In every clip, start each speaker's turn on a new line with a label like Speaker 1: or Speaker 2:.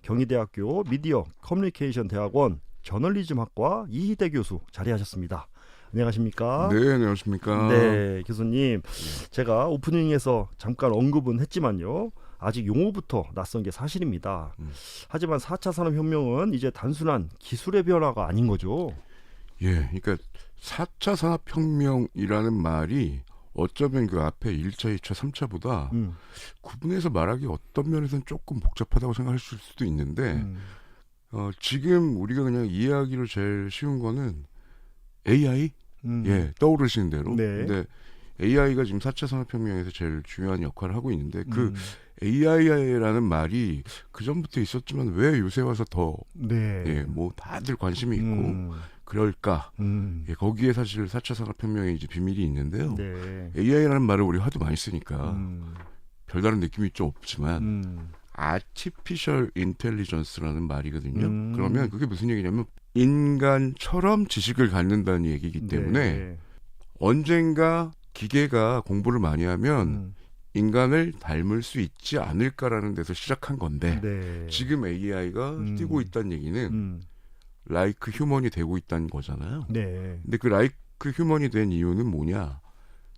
Speaker 1: 경희대학교 미디어 커뮤니케이션 대학원 저널리즘학과 이희대 교수 자리하셨습니다. 안녕하십니까?
Speaker 2: 네, 안녕하십니까?
Speaker 1: 네, 교수님. 제가 오프닝에서 잠깐 언급은 했지만요. 아직 용어부터 낯선 게 사실입니다. 하지만 4차 산업혁명은 이제 단순한 기술의 변화가 아닌 거죠.
Speaker 2: 예, 그러니까 4차 산업혁명이라는 말이 어쩌면 그 앞에 1차, 2차, 3차보다 구분해서 말하기 어떤 면에서는 조금 복잡하다고 생각하실 수도 있는데 지금 우리가 그냥 이해하기로 제일 쉬운 거는 AI? 예, 떠오르시는 대로.
Speaker 1: 네.
Speaker 2: 근데 AI가 지금 4차 산업혁명에서 제일 중요한 역할을 하고 있는데 그 AI라는 말이 그전부터 있었지만 왜 요새 와서 더
Speaker 1: 네.
Speaker 2: 예, 뭐 다들 관심이 있고 그럴까? 예, 거기에 사실 4차 산업혁명의 이제 비밀이 있는데요.
Speaker 1: 네.
Speaker 2: AI라는 말을 우리 하도 많이 쓰니까 별다른 느낌이 좀 없지만 Artificial Intelligence라는 말이거든요. 그러면 그게 무슨 얘기냐면 인간처럼 지식을 갖는다는 얘기이기 때문에
Speaker 1: 네.
Speaker 2: 언젠가 기계가 공부를 많이 하면 인간을 닮을 수 있지 않을까라는 데서 시작한 건데
Speaker 1: 네.
Speaker 2: 지금 AI가 뛰고 있다는 얘기는 like 휴먼이 되고 있다는 거잖아요.
Speaker 1: 네.
Speaker 2: 근데 그 like 휴먼이 된 이유는 뭐냐?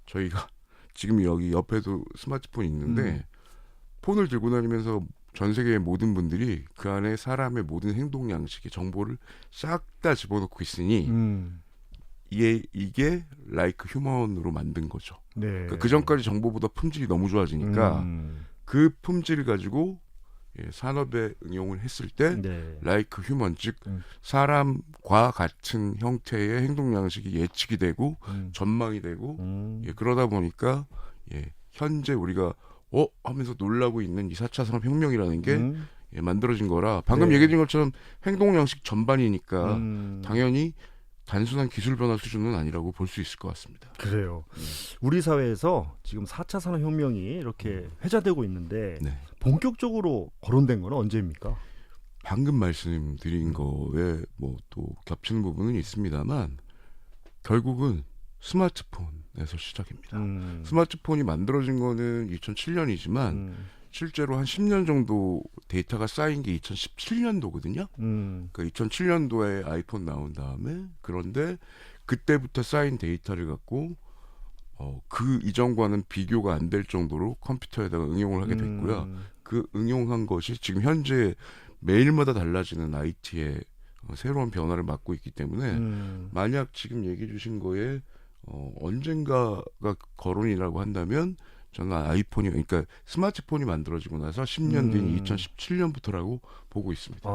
Speaker 2: 저희가 지금 여기 옆에도 스마트폰이 있는데 폰을 들고 다니면서 전 세계의 모든 분들이 그 안에 사람의 모든 행동 양식의 정보를 싹 다 집어넣고 있으니 이게 like 휴먼으로 만든 거죠.
Speaker 1: 네.
Speaker 2: 그러니까 그 전까지 정보보다 품질이 너무 좋아지니까 그 품질을 가지고 산업에 응용을 했을 때
Speaker 1: 네.
Speaker 2: like human, 즉 사람과 같은 형태의 행동 양식이 예측이 되고 전망이 되고 그러다 보니까 현재 우리가 하면서 놀라고 있는 이 4차 산업혁명이라는 게 만들어진 거라 방금
Speaker 1: 네.
Speaker 2: 얘기해드린 것처럼 행동 양식 전반이니까 당연히 단순한 기술 변화 수준은 아니라고 볼 수 있을 것 같습니다.
Speaker 1: 그래요. 우리 사회에서 지금 4차 산업혁명이 이렇게 회자되고 있는데
Speaker 2: 네.
Speaker 1: 본격적으로 거론된 건 언제입니까?
Speaker 2: 방금 말씀드린 거에 뭐 또 겹치는 부분은 있습니다만 결국은 스마트폰에서 시작입니다. 스마트폰이 만들어진 거는 2007년이지만 실제로 한 10년 정도 데이터가 쌓인 게 2017년도거든요. 그러니까 2007년도에 아이폰 나온 다음에 그런데 그때부터 쌓인 데이터를 갖고 그 이전과는 비교가 안 될 정도로 컴퓨터에다가 응용을 하게 됐고요. 그 응용한 것이 지금 현재 매일마다 달라지는 IT의 새로운 변화를 맞고 있기 때문에 만약 지금 얘기해 주신 거에 언젠가가 거론이라고 한다면 저는 아이폰이 그러니까 스마트폰이 만들어지고 나서 10년 뒤인 2017년부터라고 보고 있습니다.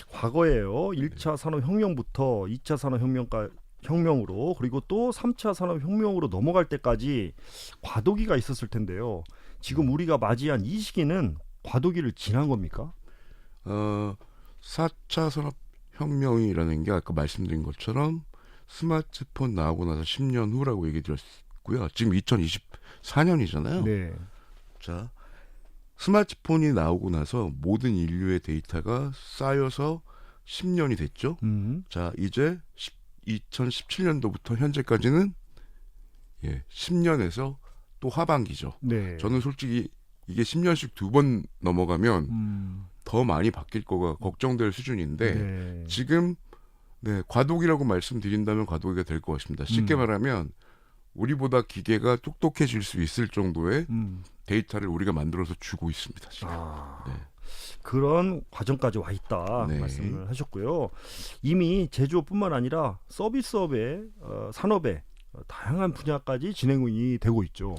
Speaker 1: 과거에요. 1차 산업혁명부터 2차 산업혁명으로 그리고 또 3차 산업혁명으로 넘어갈 때까지 과도기가 있었을 텐데요. 지금 우리가 맞이한 이 시기는 과도기를 지난 겁니까?
Speaker 2: 4차 산업혁명이라는 게 아까 말씀드린 것처럼 스마트폰 나오고 나서 10년 후라고 얘기 드렸고요. 지금 2024년이잖아요.
Speaker 1: 네.
Speaker 2: 자, 스마트폰이 나오고 나서 모든 인류의 데이터가 쌓여서 10년이 됐죠. 자, 이제 2017년도부터 현재까지는 10년에서 또 하반기죠.
Speaker 1: 네.
Speaker 2: 저는 솔직히 이게 10년씩 2번 넘어가면 더 많이 바뀔 거가 걱정될 수준인데
Speaker 1: 네.
Speaker 2: 지금 과도기라고 말씀드린다면 과도기가 될 것 같습니다. 쉽게 말하면 우리보다 기계가 똑똑해질 수 있을 정도의 데이터를 우리가 만들어서 주고 있습니다. 지금.
Speaker 1: 그런 과정까지 와 있다 말씀을 하셨고요. 이미 제조업뿐만 아니라 서비스업의 산업의 다양한 분야까지 진행이 되고 있죠.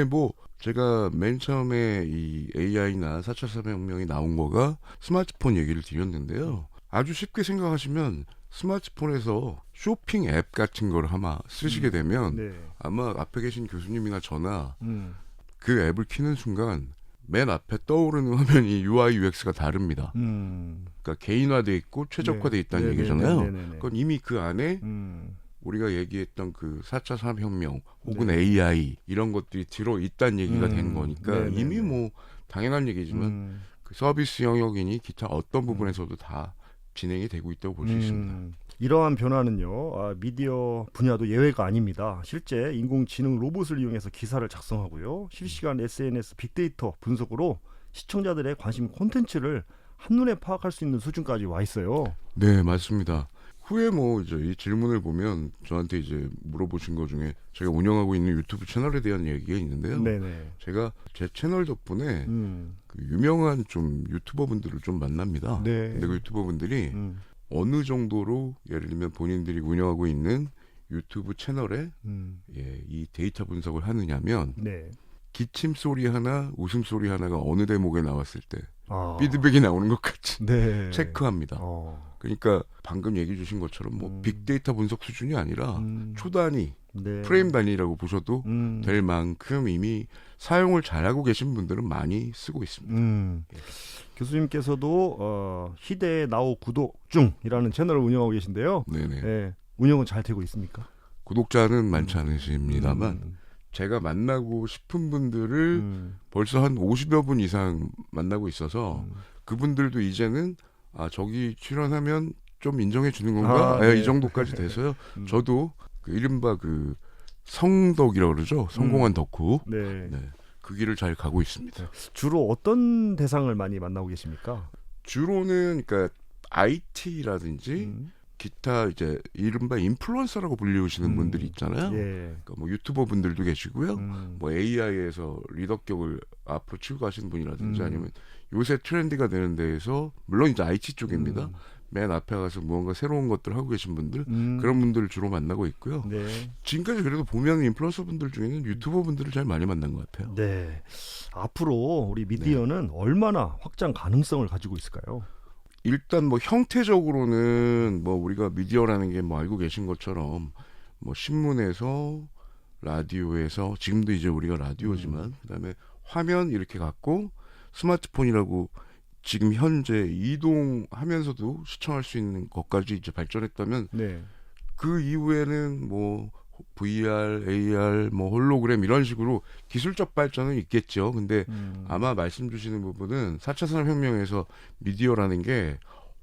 Speaker 2: 뭐 제가 맨 처음에 이 AI나 4차 산업혁명이 나온 거가 스마트폰 얘기를 드렸는데요. 아주 쉽게 생각하시면 스마트폰에서 쇼핑 앱 같은 걸 아마 쓰시게 되면 아마 앞에 계신 교수님이나 저나 그 앱을 키는 순간 맨 앞에 떠오르는 화면이 UI, UX가 다릅니다. 그러니까 개인화돼 있고 최적화돼 있다는 얘기잖아요. 그건 이미 그 안에 우리가 얘기했던 그 4차 산업혁명 혹은 AI 이런 것들이 들어있다는 얘기가 되는 거니까 이미 뭐 당연한 얘기지만 그 서비스 영역이니 기타 어떤 부분에서도 다 진행이 되고 있다고 볼 수 있습니다.
Speaker 1: 이러한 변화는요, 미디어 분야도 예외가 아닙니다. 실제 인공지능 로봇을 이용해서 기사를 작성하고요, 실시간 SNS 빅데이터 분석으로 시청자들의 관심 콘텐츠를 한눈에 파악할 수 있는 수준까지 와 있어요.
Speaker 2: 네, 맞습니다. 후에 뭐 이제 이 질문을 보면 저한테 이제 물어보신 것 중에 제가 운영하고 있는 유튜브 채널에 대한 얘기가 있는데요.
Speaker 1: 네네.
Speaker 2: 제가 제 채널 덕분에
Speaker 1: 음.
Speaker 2: 그 유명한 좀 유튜버 분들을 좀 만납니다.
Speaker 1: 네.
Speaker 2: 근데 그 유튜버 분들이
Speaker 1: 음.
Speaker 2: 어느 정도로 예를 들면 본인들이 운영하고 있는 유튜브 채널에 예, 이 데이터 분석을 하느냐면
Speaker 1: 네.
Speaker 2: 기침 소리 하나, 웃음 소리 하나가 어느 대목에 나왔을 때
Speaker 1: 아.
Speaker 2: 피드백이 나오는 것 같이
Speaker 1: 네.
Speaker 2: 체크합니다. 그러니까 방금 얘기해 주신 것처럼 뭐 빅데이터 분석 수준이 아니라 초단위,
Speaker 1: 네.
Speaker 2: 프레임 단위라고 보셔도 될 만큼 이미 사용을 잘하고 계신 분들은 많이 쓰고 있습니다.
Speaker 1: 교수님께서도 희대의 나우 구독 중이라는 채널을 운영하고 계신데요.
Speaker 2: 네네.
Speaker 1: 네. 운영은 잘 되고 있습니까?
Speaker 2: 구독자는 많지 않으십니다만 제가 만나고 싶은 분들을 벌써 한 50여 분 이상 만나고 있어서 그분들도 이제는 저기 출연하면 좀 인정해 주는 건가?
Speaker 1: 네.
Speaker 2: 이 정도까지 돼서요. 저도 그 이른바 그 성덕이라고 그러죠. 성공한 덕후.
Speaker 1: 네.
Speaker 2: 네. 그 길을 잘 가고 있습니다.
Speaker 1: 주로 어떤 대상을 많이 만나고 계십니까?
Speaker 2: 주로는 그러니까 IT라든지 기타 이제 이른바 인플루언서라고 불리우시는 분들이 있잖아요.
Speaker 1: 예.
Speaker 2: 그러니까 뭐 유튜버 분들도 계시고요. 뭐 AI에서 리더격을 앞으로 치고 가시는 분이라든지 아니면 요새 트렌디가 되는 데에서 물론 이제 IT 쪽입니다. 맨 앞에 가서 무언가 새로운 것들 하고 계신 분들 그런 분들을 주로 만나고 있고요.
Speaker 1: 네.
Speaker 2: 지금까지 그래도 보면 인플루언서 분들 중에는 유튜버 분들을 제일 많이 만난 것 같아요.
Speaker 1: 네. 앞으로 우리 미디어는 얼마나 확장 가능성을 가지고 있을까요?
Speaker 2: 일단 뭐 형태적으로는 뭐 우리가 미디어라는 게 뭐 알고 계신 것처럼 뭐 신문에서 라디오에서 지금도 이제 우리가 라디오지만 그다음에 화면 이렇게 갖고 스마트폰이라고 지금 현재 이동하면서도 시청할 수 있는 것까지 이제 발전했다면
Speaker 1: 네.
Speaker 2: 그 이후에는 뭐 VR, AR, 뭐 홀로그램 이런 식으로 기술적 발전은 있겠죠. 근데 아마 말씀 주시는 부분은 4차 산업혁명에서 미디어라는 게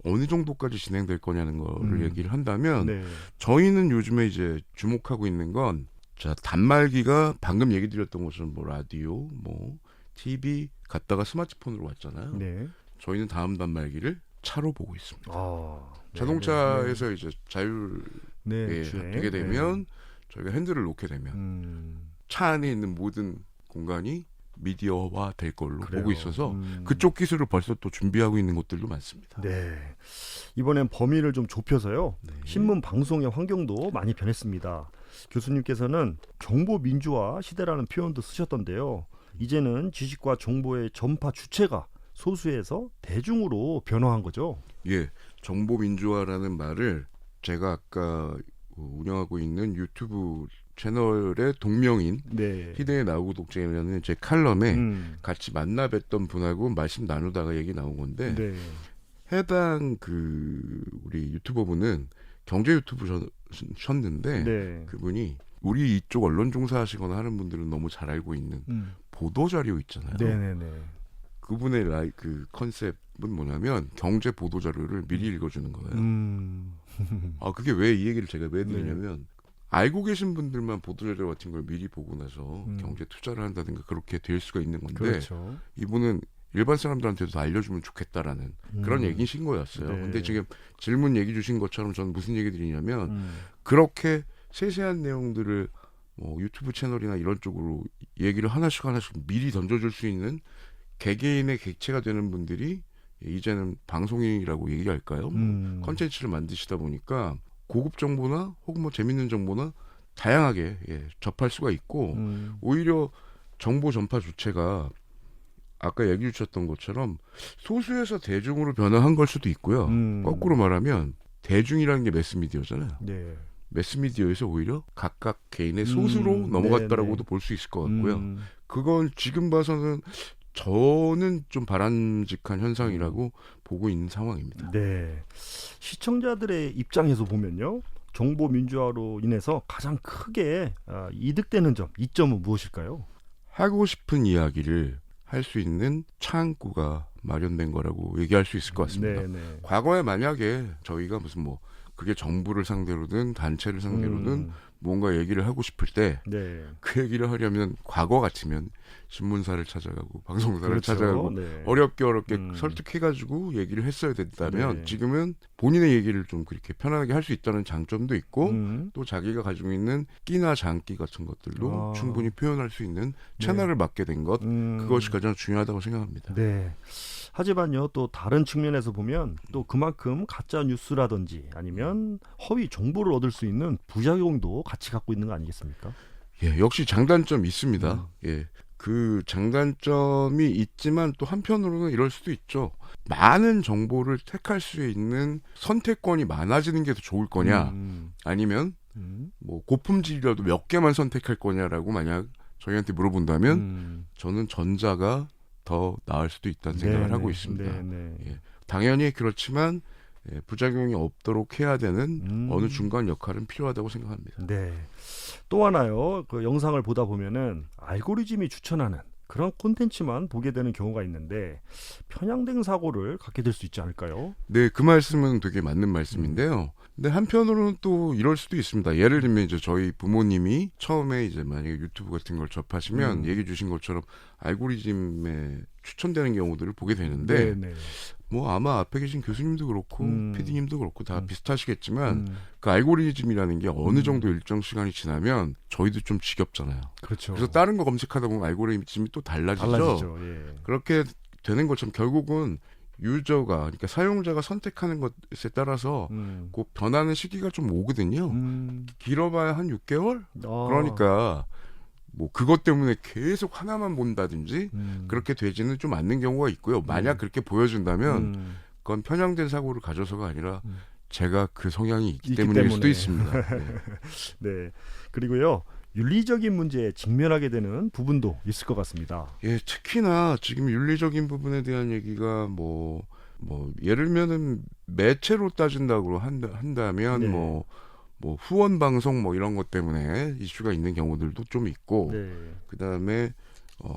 Speaker 2: 어느 정도까지 진행될 거냐는 거를 얘기를 한다면
Speaker 1: 네.
Speaker 2: 저희는 요즘에 이제 주목하고 있는 건 자, 단말기가 방금 얘기 드렸던 것처럼 뭐 라디오, 뭐 TV 갔다가 스마트폰으로 왔잖아요.
Speaker 1: 네.
Speaker 2: 저희는 다음 단말기를 차로 보고 있습니다.
Speaker 1: 네.
Speaker 2: 자동차에서 이제 자율
Speaker 1: 네.
Speaker 2: 되게 되면 저희가 핸들을 놓게 되면 차 안에 있는 모든 공간이 미디어화 될 걸로
Speaker 1: 그래요.
Speaker 2: 보고 있어서 그쪽 기술을 벌써 또 준비하고 있는 곳들도 많습니다.
Speaker 1: 네. 이번엔 범위를 좀 좁혀서요.
Speaker 2: 네.
Speaker 1: 신문 방송의 환경도 많이 변했습니다. 교수님께서는 정보 민주화 시대라는 표현도 쓰셨던데요. 이제는 지식과 정보의 전파 주체가 소수에서 대중으로 변화한 거죠.
Speaker 2: 예, 정보 민주화라는 말을 제가 아까 운영하고 있는 유튜브 채널의 동명인
Speaker 1: 네.
Speaker 2: 희대의 나우 구독자라는 제 칼럼에 같이 만나 뵀던 분하고 말씀 나누다가 얘기 나온 건데
Speaker 1: 네.
Speaker 2: 해당 그 우리 유튜버 분은 경제 유튜브셨는데
Speaker 1: 네.
Speaker 2: 그분이 우리 이쪽 언론 종사하시거나 하는 분들은 너무 잘 알고 있는 보도 자료 있잖아요.
Speaker 1: 네네네.
Speaker 2: 그분의 그 컨셉은 뭐냐면 경제 보도 자료를 미리 읽어주는 거예요. 그게 왜 이 얘기를 제가 왜 드리냐면 알고 계신 분들만 보도 자료 같은 걸 미리 보고 나서 경제 투자를 한다든가 그렇게 될 수가 있는 건데
Speaker 1: 그렇죠.
Speaker 2: 이분은 일반 사람들한테도 알려주면 좋겠다라는 그런 얘기신 거였어요.
Speaker 1: 네.
Speaker 2: 근데 지금 질문 얘기 주신 것처럼 저는 무슨 얘기 드리냐면 그렇게 세세한 내용들을 뭐 유튜브 채널이나 이런 쪽으로 얘기를 하나씩 미리 던져줄 수 있는 개개인의 객체가 되는 분들이 이제는 방송이라고 얘기할까요? 컨텐츠를 만드시다 보니까 고급 정보나 혹은 뭐 재밌는 정보나 다양하게 접할 수가 있고 오히려 정보 전파 주체가 아까 얘기 주셨던 것처럼 소수에서 대중으로 변화한 걸 수도 있고요. 거꾸로 말하면 대중이라는 게 매스미디어잖아요.
Speaker 1: 네.
Speaker 2: 매스미디어에서 오히려 각각 개인의 소수로 넘어갔다라고도 볼 수 있을 것 같고요. 그건 지금 봐서는 저는 좀 바람직한 현상이라고 보고 있는 상황입니다.
Speaker 1: 네. 시청자들의 입장에서 보면요. 정보 민주화로 인해서 가장 크게 이득되는 점, 이점은 무엇일까요?
Speaker 2: 하고 싶은 이야기를 할 수 있는 창구가 마련된 거라고 얘기할 수 있을 것 같습니다.
Speaker 1: 네네.
Speaker 2: 과거에 만약에 저희가 무슨 뭐 그게 정부를 상대로든 단체를 상대로든
Speaker 1: 음.
Speaker 2: 뭔가 얘기를 하고 싶을 때
Speaker 1: 네.
Speaker 2: 그 얘기를 하려면 과거 같으면 신문사를 찾아가고 방송사를
Speaker 1: 그렇죠.
Speaker 2: 찾아가고
Speaker 1: 네.
Speaker 2: 어렵게
Speaker 1: 음.
Speaker 2: 설득해가지고 얘기를 했어야 됐다면
Speaker 1: 네.
Speaker 2: 지금은 본인의 얘기를 좀 그렇게 편안하게 할 수 있다는 장점도 있고
Speaker 1: 음.
Speaker 2: 또 자기가 가지고 있는 끼나 장기 같은 것들도
Speaker 1: 아.
Speaker 2: 충분히 표현할 수 있는
Speaker 1: 네.
Speaker 2: 채널을 맡게 된 것
Speaker 1: 음.
Speaker 2: 그것이 가장 중요하다고 생각합니다.
Speaker 1: 네. 하지만요, 또 다른 측면에서 보면 또 그만큼 가짜 뉴스라든지 아니면 허위 정보를 얻을 수 있는 부작용도 같이 갖고 있는 거 아니겠습니까?
Speaker 2: 예, 역시 장단점이 있습니다.
Speaker 1: 음.
Speaker 2: 예. 그 장단점이 있지만 또 한편으로는 이럴 수도 있죠. 많은 정보를 택할 수 있는 선택권이 많아지는 게 더 좋을 거냐, 아니면 뭐 고품질이라도 몇 개만 선택할 거냐라고 만약 저희한테 물어본다면 저는 전자가 더 나을 수도 있다는 생각을 하고 있습니다.
Speaker 1: 네네.
Speaker 2: 예. 당연히 그렇지만 예, 부작용이 없도록 해야 되는 어느 중간 역할은 필요하다고 생각합니다.
Speaker 1: 네. 또 하나요. 그 영상을 보다 보면은 알고리즘이 추천하는 그런 콘텐츠만 보게 되는 경우가 있는데 편향된 사고를 갖게 될 수 있지 않을까요?
Speaker 2: 네, 그 말씀은 되게 맞는 말씀인데요. 근데 한편으로는 또 이럴 수도 있습니다. 예를 들면 이제 저희 부모님이 처음에 이제 만약에 유튜브 같은 걸 접하시면 얘기해 주신 것처럼 알고리즘에 추천되는 경우들을 보게 되는데
Speaker 1: 네네.
Speaker 2: 뭐 아마 앞에 계신 교수님도 그렇고 PD님도 그렇고 다 비슷하시겠지만
Speaker 1: 음.
Speaker 2: 그 알고리즘이라는 게 어느 정도 일정 시간이 지나면 저희도 좀 지겹잖아요.
Speaker 1: 그렇죠.
Speaker 2: 그래서 다른 거 검색하다 보면 알고리즘이 또 달라지죠.
Speaker 1: 예.
Speaker 2: 그렇게 되는 것처럼 결국은 유저가 그러니까 사용자가 선택하는 것에 따라서 그 변하는 시기가 좀 오거든요. 길어봐야 한 6개월?
Speaker 1: 아.
Speaker 2: 그러니까 뭐 그것 때문에 계속 하나만 본다든지 그렇게 되지는 좀 않는 경우가 있고요. 만약 그렇게 보여준다면 그건 편향된 사고를 가져서가 아니라 제가 그 성향이 있기 때문일 수도 있습니다. 네.
Speaker 1: 네. 그리고요. 윤리적인 문제에 직면하게 되는 부분도 있을 것 같습니다.
Speaker 2: 예, 특히나 지금 윤리적인 부분에 대한 얘기가 뭐 예를 들면은 매체로 따진다고 한다면
Speaker 1: 네.
Speaker 2: 뭐 후원 방송 뭐 이런 것 때문에 이슈가 있는 경우들도 좀 있고
Speaker 1: 네.
Speaker 2: 그다음에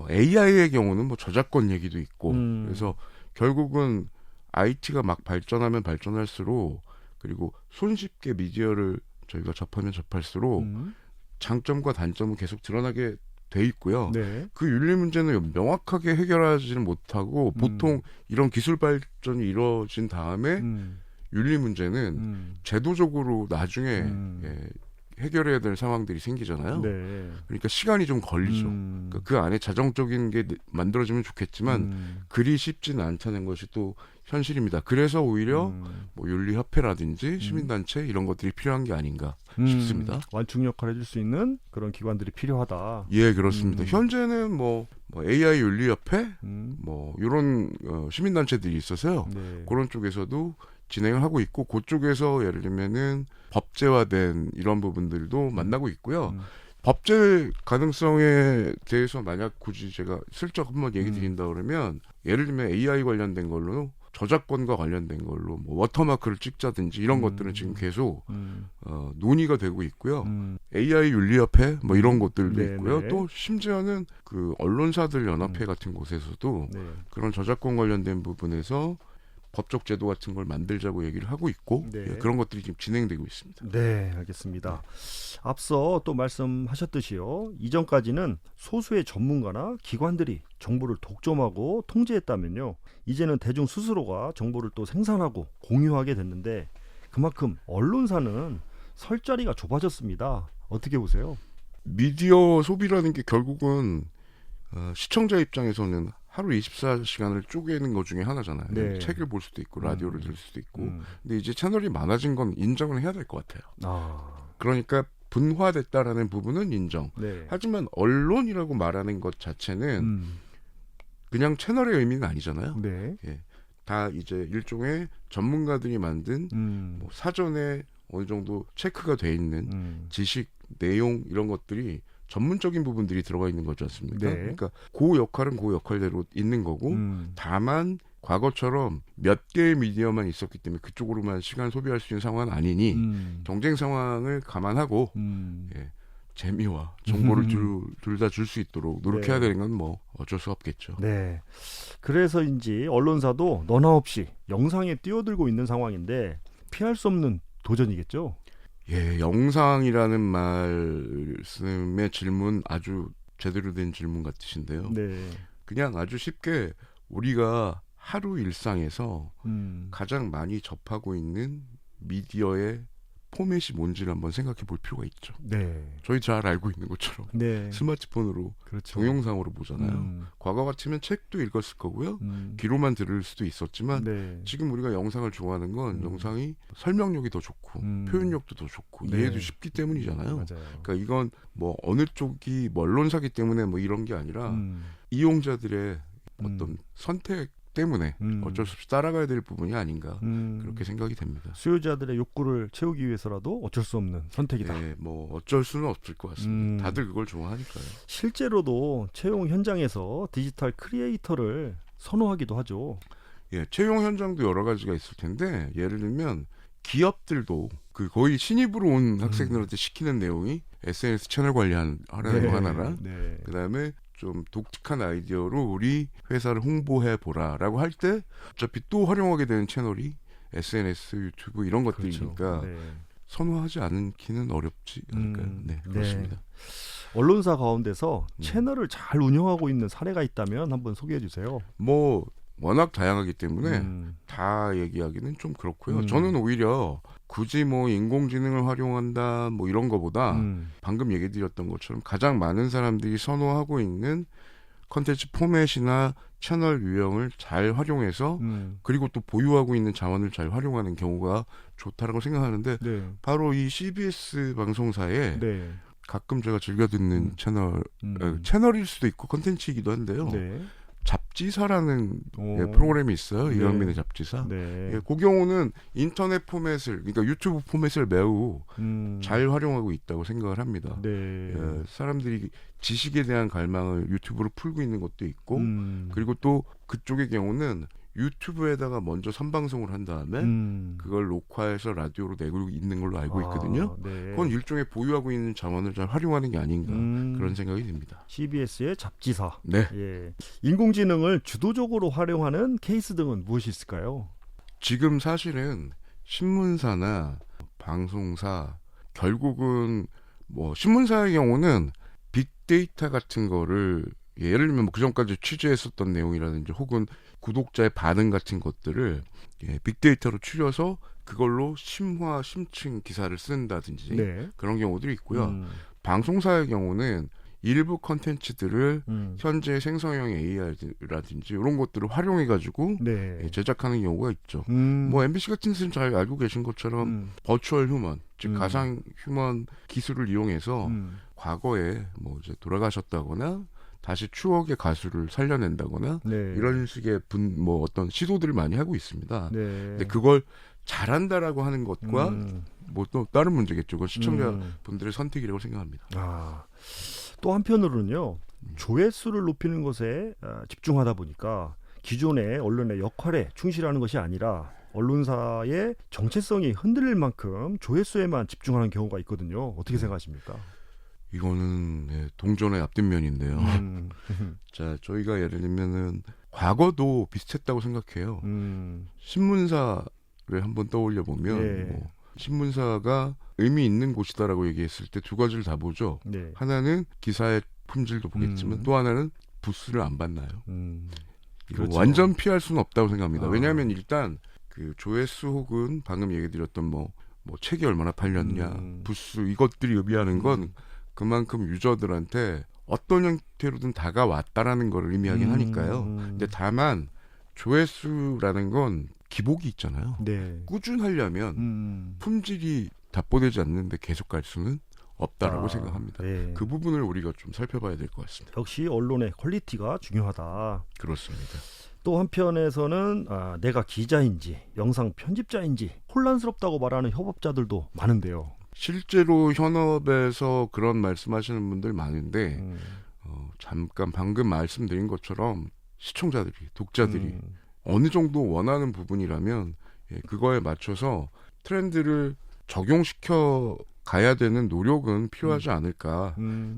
Speaker 2: AI의 경우는 뭐 저작권 얘기도 있고 그래서 결국은 IT가 막 발전하면 발전할수록 그리고 손쉽게 미디어를 저희가 접하면 접할수록 장점과 단점은 계속 드러나게 돼 있고요.
Speaker 1: 네.
Speaker 2: 그 윤리 문제는 명확하게 해결하지는 못하고 보통 이런 기술 발전이 이루어진 다음에 윤리 문제는 제도적으로 나중에 해결해야 될 상황들이 생기잖아요.
Speaker 1: 네.
Speaker 2: 그러니까 시간이 좀 걸리죠. 그러니까 그 안에 자정적인 게 만들어지면 좋겠지만 그리 쉽지는 않다는 것이 또 현실입니다. 그래서 오히려 뭐 윤리협회라든지 시민단체 이런 것들이 필요한 게 아닌가 싶습니다.
Speaker 1: 완충 역할을 해줄 수 있는 그런 기관들이 필요하다.
Speaker 2: 예, 그렇습니다. 현재는 뭐 AI 윤리협회 뭐 이런 시민단체들이 있어서요.
Speaker 1: 네.
Speaker 2: 그런 쪽에서도 진행을 하고 있고 그쪽에서 예를 들면은 법제화된 이런 부분들도 만나고 있고요. 법제 가능성에 대해서 만약 굳이 제가 슬쩍 한번 얘기 드린다 그러면 예를 들면 AI 관련된 걸로 저작권과 관련된 걸로 뭐 워터마크를 찍자든지 이런 것들은 지금 계속 논의가 되고 있고요. AI 윤리협회 뭐 이런 것들도
Speaker 1: 네,
Speaker 2: 있고요.
Speaker 1: 네.
Speaker 2: 또 심지어는 그 언론사들 연합회 같은 곳에서도
Speaker 1: 네.
Speaker 2: 그런 저작권 관련된 부분에서 법적 제도 같은 걸 만들자고 얘기를 하고 있고
Speaker 1: 네.
Speaker 2: 예, 그런 것들이 지금 진행되고 있습니다.
Speaker 1: 네, 알겠습니다. 앞서 또 말씀하셨듯이요. 이전까지는 소수의 전문가나 기관들이 정보를 독점하고 통제했다면요. 이제는 대중 스스로가 정보를 또 생산하고 공유하게 됐는데 그만큼 언론사는 설 자리가 좁아졌습니다. 어떻게 보세요?
Speaker 2: 미디어 소비라는 게 결국은 시청자 입장에서는 하루 24시간을 쪼개는 것 중에 하나잖아요.
Speaker 1: 네.
Speaker 2: 책을 볼 수도 있고 라디오를 들을 수도 있고 근데 이제 채널이 많아진 건 인정을 해야 될 것 같아요. 그러니까 분화됐다라는 부분은 인정.
Speaker 1: 네.
Speaker 2: 하지만 언론이라고 말하는 것 자체는 그냥 채널의 의미는 아니잖아요.
Speaker 1: 네.
Speaker 2: 예. 다 이제 일종의 전문가들이 만든 뭐 사전에 어느 정도 체크가 돼 있는 지식, 내용 이런 것들이 전문적인 부분들이 들어가 있는 거지 않습니까?
Speaker 1: 네.
Speaker 2: 그러니까 그 역할은 그 역할대로 있는 거고 다만 과거처럼 몇 개의 미디어만 있었기 때문에 그쪽으로만 시간 소비할 수 있는 상황은 아니니 경쟁 상황을 감안하고 예, 재미와 정보를 둘 다 줄 수 있도록 노력해야
Speaker 1: 네.
Speaker 2: 되는 건 뭐 어쩔 수 없겠죠.
Speaker 1: 네. 그래서인지 언론사도 너나 없이 영상에 뛰어들고 있는 상황인데 피할 수 없는 도전이겠죠.
Speaker 2: 예, 영상이라는 말씀의 질문 아주 제대로 된 질문 같으신데요.
Speaker 1: 네.
Speaker 2: 그냥 아주 쉽게 우리가 하루 일상에서
Speaker 1: 음.
Speaker 2: 가장 많이 접하고 있는 미디어의 포맷이 뭔지를 한번 생각해 볼 필요가 있죠.
Speaker 1: 네.
Speaker 2: 저희 잘 알고 있는 것처럼
Speaker 1: 네.
Speaker 2: 스마트폰으로
Speaker 1: 그렇죠.
Speaker 2: 동영상으로 보잖아요. 과거 같으면 책도 읽었을 거고요. 귀로만 들을 수도 있었지만
Speaker 1: 네.
Speaker 2: 지금 우리가 영상을 좋아하는 건 영상이 설명력이 더 좋고 표현력도 더 좋고
Speaker 1: 네.
Speaker 2: 이해도 쉽기 때문이잖아요.
Speaker 1: 맞아요.
Speaker 2: 그러니까 이건 뭐 어느 쪽이 뭐 언론사기 때문에 뭐 이런 게 아니라 이용자들의 어떤 선택 때문에 어쩔 수 없이 따라가야 될 부분이 아닌가 그렇게 생각이 됩니다.
Speaker 1: 수요자들의 욕구를 채우기 위해서라도 어쩔 수 없는 선택이다.
Speaker 2: 네, 뭐 어쩔 수는 없을 것 같습니다. 다들 그걸 좋아하니까요.
Speaker 1: 실제로도 채용 현장에서 디지털 크리에이터를 선호하기도 하죠.
Speaker 2: 예, 채용 현장도 여러 가지가 있을 텐데 예를 들면 기업들도 그 거의 신입으로 온 학생들한테 시키는 내용이 SNS 채널 관리하는 거 하나랑
Speaker 1: 네.
Speaker 2: 그다음에 좀 독특한 아이디어로 우리 회사를 홍보해 보라라고 할 때 어차피 또 활용하게 되는 채널이 SNS, 유튜브 이런 것들이니까
Speaker 1: 그렇죠. 네.
Speaker 2: 선호하지 않기는 어렵지 않을까요? 네, 그렇습니다.
Speaker 1: 네. 언론사 가운데서 채널을 잘 운영하고 있는 사례가 있다면 한번 소개해 주세요.
Speaker 2: 뭐 워낙 다양하기 때문에 다 얘기하기는 좀 그렇고요. 저는 오히려 굳이 뭐 인공지능을 활용한다 뭐 이런 거보다 방금 얘기 드렸던 것처럼 가장 많은 사람들이 선호하고 있는 컨텐츠 포맷이나 채널 유형을 잘 활용해서 그리고 또 보유하고 있는 자원을 잘 활용하는 경우가 좋다라고 생각하는데
Speaker 1: 네.
Speaker 2: 바로 이 CBS 방송사에
Speaker 1: 네.
Speaker 2: 가끔 제가 즐겨 듣는 채널일 수도 있고 컨텐츠이기도 한데요.
Speaker 1: 네.
Speaker 2: 잡지사라는
Speaker 1: 오.
Speaker 2: 프로그램이 있어요.
Speaker 1: 네.
Speaker 2: 이현민의 잡지사.
Speaker 1: 네.
Speaker 2: 예, 그 경우는 인터넷 포맷을 그러니까 유튜브 포맷을 매우 잘 활용하고 있다고 생각을 합니다.
Speaker 1: 네.
Speaker 2: 예, 사람들이 지식에 대한 갈망을 유튜브로 풀고 있는 것도 있고 그리고 또 그쪽의 경우는 유튜브에다가 먼저 선방송을 한 다음에 그걸 녹화해서 라디오로 내고 있는 걸로 알고 있거든요.
Speaker 1: 네.
Speaker 2: 그건 일종의 보유하고 있는 자원을 잘 활용하는 게 아닌가 그런 생각이 듭니다.
Speaker 1: CBS의 잡지사.
Speaker 2: 네.
Speaker 1: 예. 인공지능을 주도적으로 활용하는 케이스 등은 무엇이 있을까요?
Speaker 2: 지금 사실은 신문사나 방송사 결국은 뭐 신문사의 경우는 빅데이터 같은 거를 예를 들면 뭐 그전까지 취재했었던 내용이라든지 혹은 구독자의 반응 같은 것들을 빅데이터로 추려서 그걸로 심화, 심층 기사를 쓴다든지
Speaker 1: 네.
Speaker 2: 그런 경우들이 있고요. 방송사의 경우는 일부 컨텐츠들을 현재 생성형 AI라든지 이런 것들을 활용해가지고
Speaker 1: 네.
Speaker 2: 제작하는 경우가 있죠. 뭐 MBC 같은 데는 잘 알고 계신 것처럼 버추얼 휴먼, 즉 가상 휴먼 기술을 이용해서 과거에 뭐 이제 돌아가셨다거나 다시 추억의 가수를 살려낸다거나
Speaker 1: 네.
Speaker 2: 이런 식의 뭐 어떤 시도들을 많이 하고 있습니다.
Speaker 1: 네.
Speaker 2: 근데 그걸 잘한다라고 하는 것과 뭐 또 다른 문제겠죠. 그건 시청자분들의 선택이라고 생각합니다.
Speaker 1: 또 한편으로는요. 조회수를 높이는 것에 집중하다 보니까 기존의 언론의 역할에 충실하는 것이 아니라 언론사의 정체성이 흔들릴 만큼 조회수에만 집중하는 경우가 있거든요. 어떻게 생각하십니까?
Speaker 2: 이거는 동전의 앞뒷 면인데요. 자, 저희가 예를 들면은 과거도 비슷했다고 생각해요. 신문사를 한번 떠올려 보면 뭐 신문사가 의미 있는 곳이다라고 얘기했을 때 두 가지를 다 보죠.
Speaker 1: 네.
Speaker 2: 하나는 기사의 품질도 보겠지만 또 하나는 부스를 안 받나요? 이거
Speaker 1: 그렇죠.
Speaker 2: 완전 피할 수는 없다고 생각합니다. 왜냐하면 일단 그 조회수 혹은 방금 얘기 드렸던 뭐 책이 얼마나 팔렸냐, 부스 이것들이 의미하는 건 그만큼 유저들한테 어떤 형태로든 다가왔다라는 걸 의미하긴 하니까요. 근데 다만 조회수라는 건 기복이 있잖아요.
Speaker 1: 네.
Speaker 2: 꾸준하려면 품질이 답보되지 않는데 계속 갈 수는 없다라고 생각합니다.
Speaker 1: 네.
Speaker 2: 그 부분을 우리가 좀 살펴봐야 될 것 같습니다.
Speaker 1: 역시 언론의 퀄리티가 중요하다.
Speaker 2: 그렇습니다.
Speaker 1: 또 한편에서는 내가 기자인지 영상 편집자인지 혼란스럽다고 말하는 협업자들도 많은데요.
Speaker 2: 실제로 현업에서 그런 말씀하시는 분들 많은데 잠깐 방금 말씀드린 것처럼 시청자들이 독자들이 어느 정도 원하는 부분이라면 그거에 맞춰서 트렌드를 적용시켜 가야 되는 노력은 필요하지 않을까.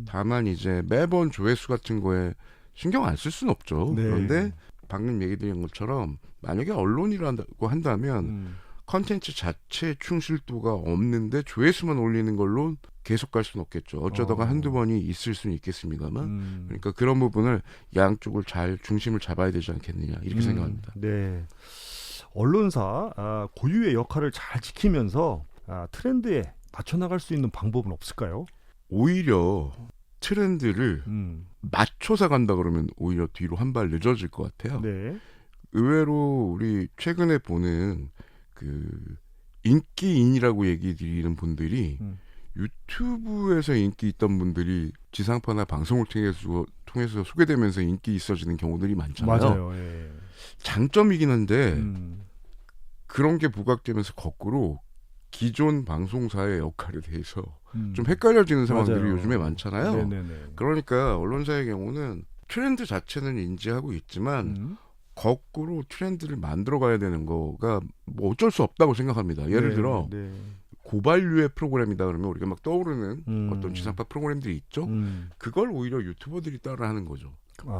Speaker 2: 다만 이제 매번 조회수 같은 거에 신경 안 쓸 수는 없죠.
Speaker 1: 네.
Speaker 2: 그런데 방금 얘기 드린 것처럼 만약에 언론이라고 한다면 컨텐츠 자체 충실도가 없는데 조회수만 올리는 걸로 계속 갈 수는 없겠죠. 어쩌다가 한두 번이 있을 수는 있겠습니다만 그러니까 그런 부분을 양쪽을 잘 중심을 잡아야 되지 않겠느냐 이렇게 생각합니다.
Speaker 1: 네. 언론사 고유의 역할을 잘 지키면서 트렌드에 맞춰 나갈 수 있는 방법은 없을까요?
Speaker 2: 오히려 트렌드를 맞춰서 간다 그러면 오히려 뒤로 한 발 늦어질 것 같아요.
Speaker 1: 네.
Speaker 2: 의외로 우리 최근에 보는 그 인기인이라고 얘기 드리는 분들이 유튜브에서 인기 있던 분들이 지상파나 방송을 통해서 소개되면서 인기 있어지는 경우들이 많잖아요.
Speaker 1: 맞아요. 예.
Speaker 2: 장점이긴 한데 그런 게 부각되면서 거꾸로 기존 방송사의 역할에 대해서 좀 헷갈려지는 상황들이
Speaker 1: 맞아요.
Speaker 2: 요즘에 많잖아요.
Speaker 1: 네네네.
Speaker 2: 그러니까 언론사의 경우는 트렌드 자체는 인지하고 있지만 거꾸로 트렌드를 만들어 가야 되는 거가 뭐 어쩔 수 없다고 생각합니다. 예를 들어 고발류의 프로그램이다 그러면 우리가 막 떠오르는 어떤 지상파 프로그램들이 있죠. 그걸 오히려 유튜버들이 따라하는 거죠.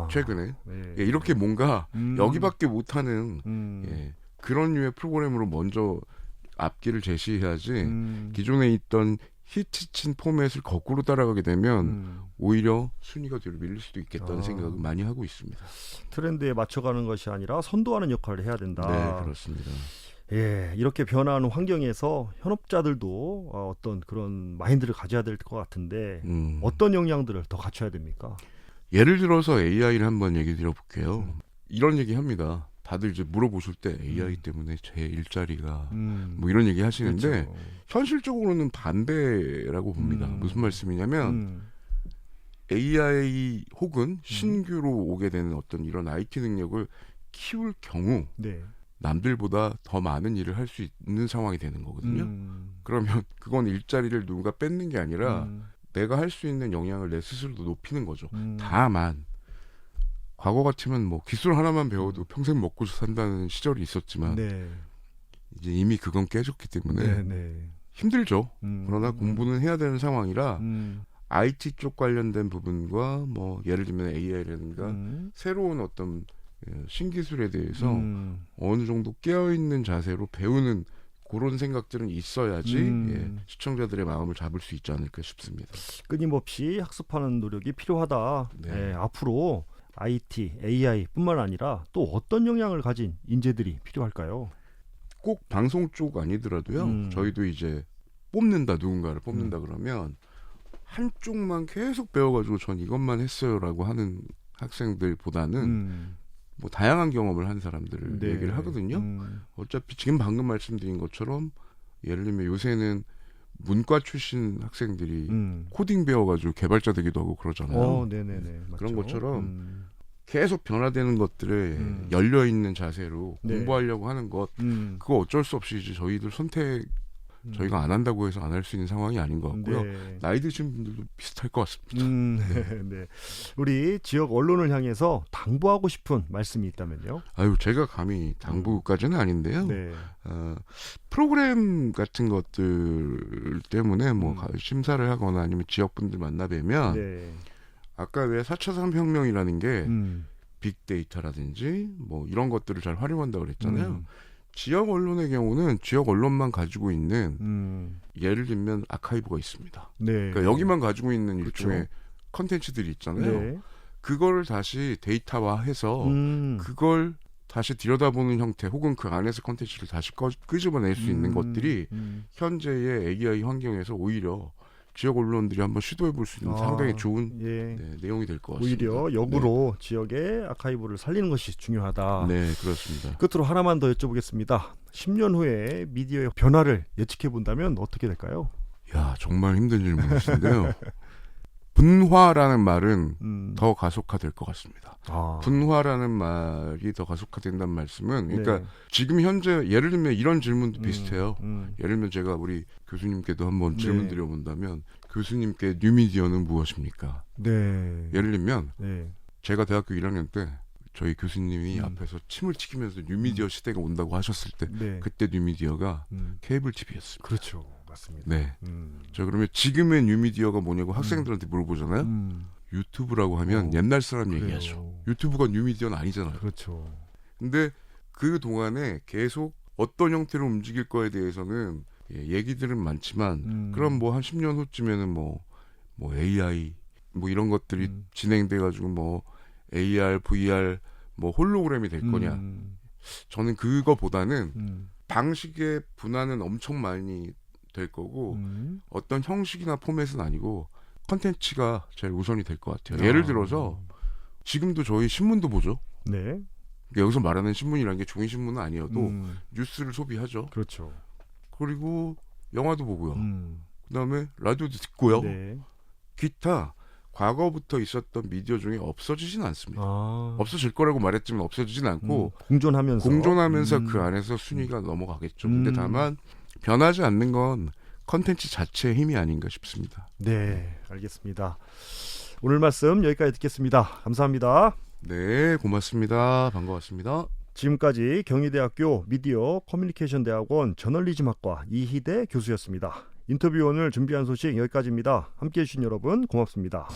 Speaker 2: 최근에
Speaker 1: 네.
Speaker 2: 예, 이렇게 뭔가 여기밖에 못하는 예, 그런 류의 프로그램으로 먼저 앞길을 제시해야지 기존에 있던 히트친 포맷을 거꾸로 따라가게 되면 오히려 순위가 뒤로 밀릴 수도 있겠다는 생각을 많이 하고 있습니다.
Speaker 1: 트렌드에 맞춰가는 것이 아니라 선도하는 역할을 해야 된다.
Speaker 2: 네, 그렇습니다.
Speaker 1: 예, 이렇게 변화하는 환경에서 현업자들도 어떤 그런 마인드를 가져야 될 것 같은데 어떤 역량들을 더 갖춰야 됩니까?
Speaker 2: 예를 들어서 AI를 한번 얘기 드려볼게요. 이런 얘기 합니다. 다들 이제 물어보실 때 AI 때문에 제 일자리가 뭐 이런 얘기 하시는데
Speaker 1: 그렇죠.
Speaker 2: 현실적으로는 반대라고 봅니다. 무슨 말씀이냐면 AI 혹은 신규로 오게 되는 어떤 이런 IT 능력을 키울 경우
Speaker 1: 네.
Speaker 2: 남들보다 더 많은 일을 할 수 있는 상황이 되는 거거든요. 그러면 그건 일자리를 누군가 뺏는 게 아니라 내가 할 수 있는 역량을 내 스스로도 높이는 거죠. 다만 과거 같으면 뭐 기술 하나만 배워도 평생 먹고 산다는 시절이 있었지만
Speaker 1: 네.
Speaker 2: 이제 이미 그건 깨졌기 때문에 힘들죠. 그러나 공부는 해야 되는 상황이라 IT 쪽 관련된 부분과 뭐 예를 들면 AI라든가 새로운 어떤 신기술에 대해서 어느 정도 깨어있는 자세로 배우는 그런 생각들은 있어야지 예, 시청자들의 마음을 잡을 수 있지 않을까 싶습니다.
Speaker 1: 끊임없이 학습하는 노력이 필요하다.
Speaker 2: 네.
Speaker 1: 예, 앞으로 IT, AI뿐만 아니라 또 어떤 역량을 가진 인재들이 필요할까요?
Speaker 2: 꼭 방송 쪽 아니더라도요. 저희도 이제 누군가를 뽑는다 그러면 한쪽만 계속 배워가지고 전 이것만 했어요라고 하는 학생들보다는 뭐 다양한 경험을 한 사람들을
Speaker 1: 네.
Speaker 2: 얘기를 하거든요. 어차피 지금 방금 말씀드린 것처럼 예를 들면 요새는 문과 출신 학생들이 코딩 배워가지고 개발자 되기도 하고 그러잖아요.
Speaker 1: 네네네.
Speaker 2: 그런
Speaker 1: 맞죠.
Speaker 2: 것처럼 계속 변화되는 것들에 열려있는 자세로
Speaker 1: 네.
Speaker 2: 공부하려고 하는 것 그거 어쩔 수 없이 이제 저희들 선택 저희가 안 한다고 해서 안 할 수 있는 상황이 아닌 것 같고요.
Speaker 1: 네.
Speaker 2: 나이 드신 분들도 비슷할 것 같습니다.
Speaker 1: 네. 우리 지역 언론을 향해서 당부하고 싶은 말씀이 있다면요?
Speaker 2: 아유, 제가 감히 당부까지는 아닌데요.
Speaker 1: 네.
Speaker 2: 프로그램 같은 것들 때문에 뭐 심사를 하거나 아니면 지역분들 만나 뵈면
Speaker 1: 네.
Speaker 2: 아까 왜 4차 산업혁명이라는 게 빅데이터라든지 뭐 이런 것들을 잘 활용한다고 그랬잖아요. 지역 언론의 경우는 지역 언론만 가지고 있는 예를 들면 아카이브가 있습니다.
Speaker 1: 네.
Speaker 2: 그러니까 여기만 가지고 있는
Speaker 1: 그렇죠.
Speaker 2: 일종의 컨텐츠들이 있잖아요.
Speaker 1: 네.
Speaker 2: 그걸 다시 데이터화해서 그걸 다시 들여다보는 형태 혹은 그 안에서 컨텐츠를 다시 끄집어낼 수 있는 것들이 현재의 AI 환경에서 오히려 지역 언론들이 한번 시도해 볼 수 있는 상당히 좋은 내용이 될 것 같습니다.
Speaker 1: 오히려 역으로 지역의 아카이브를 살리는 것이 중요하다.
Speaker 2: 네, 그렇습니다.
Speaker 1: 끝으로 하나만 더 여쭤보겠습니다. 10년 후에 미디어의 변화를 예측해 본다면 어떻게 될까요?
Speaker 2: 야, 정말 힘든 질문이신데요. 분화라는 말은 더 가속화될 것 같습니다. 분화라는 말이 더 가속화된다는 말씀은 그러니까 지금 현재 예를 들면 이런 질문도 비슷해요. 예를 들면 제가 우리 교수님께도 한번 질문 드려본다면 교수님께 뉴미디어는 무엇입니까?
Speaker 1: 네.
Speaker 2: 예를 들면 제가 대학교 1학년 때 저희 교수님이 앞에서 침을 치키면서 뉴미디어 시대가 온다고 하셨을 때 그때 뉴미디어가 케이블 TV였습니다.
Speaker 1: 그렇죠. 맞습니다.
Speaker 2: 네. 저 그러면 지금의 뉴미디어가 뭐냐고 학생들한테 물어보잖아요. 유튜브라고 하면 옛날 사람 얘기하죠. 유튜브가 뉴미디어는 아니잖아요.
Speaker 1: 그렇죠.
Speaker 2: 근데 그 동안에 계속 어떤 형태로 움직일 거에 대해서는 얘기들은 많지만 그럼 뭐 한 10년 후쯤에는 뭐 AI 뭐 이런 것들이 진행돼 가지고 뭐 AR, VR 뭐 홀로그램이 될 거냐. 저는 그거보다는 방식의 분화는 엄청 많이 될 거고 어떤 형식이나 포맷은 아니고 컨텐츠가 제일 우선이 될 것 같아요. 예를 들어서 지금도 저희 신문도 보죠.
Speaker 1: 네.
Speaker 2: 그러니까 여기서 말하는 신문이라는 게 종이 신문은 아니어도 뉴스를 소비하죠.
Speaker 1: 그렇죠.
Speaker 2: 그리고 영화도 보고요. 그다음에 라디오도 듣고요.
Speaker 1: 네.
Speaker 2: 기타 과거부터 있었던 미디어 중에 없어지진 않습니다.
Speaker 1: 아.
Speaker 2: 없어질 거라고 말했지만 없어지진 않고
Speaker 1: 공존하면서
Speaker 2: 그 안에서 순위가 넘어가겠죠. 근데 다만 변하지 않는 건 컨텐츠 자체의 힘이 아닌가 싶습니다.
Speaker 1: 네, 알겠습니다. 오늘 말씀 여기까지 듣겠습니다. 감사합니다.
Speaker 2: 네, 고맙습니다. 반가웠습니다.
Speaker 1: 지금까지 경희대학교 미디어 커뮤니케이션 대학원 저널리즘학과 이희대 교수였습니다. 인터뷰 오늘 준비한 소식 여기까지입니다. 함께해 주신 여러분 고맙습니다.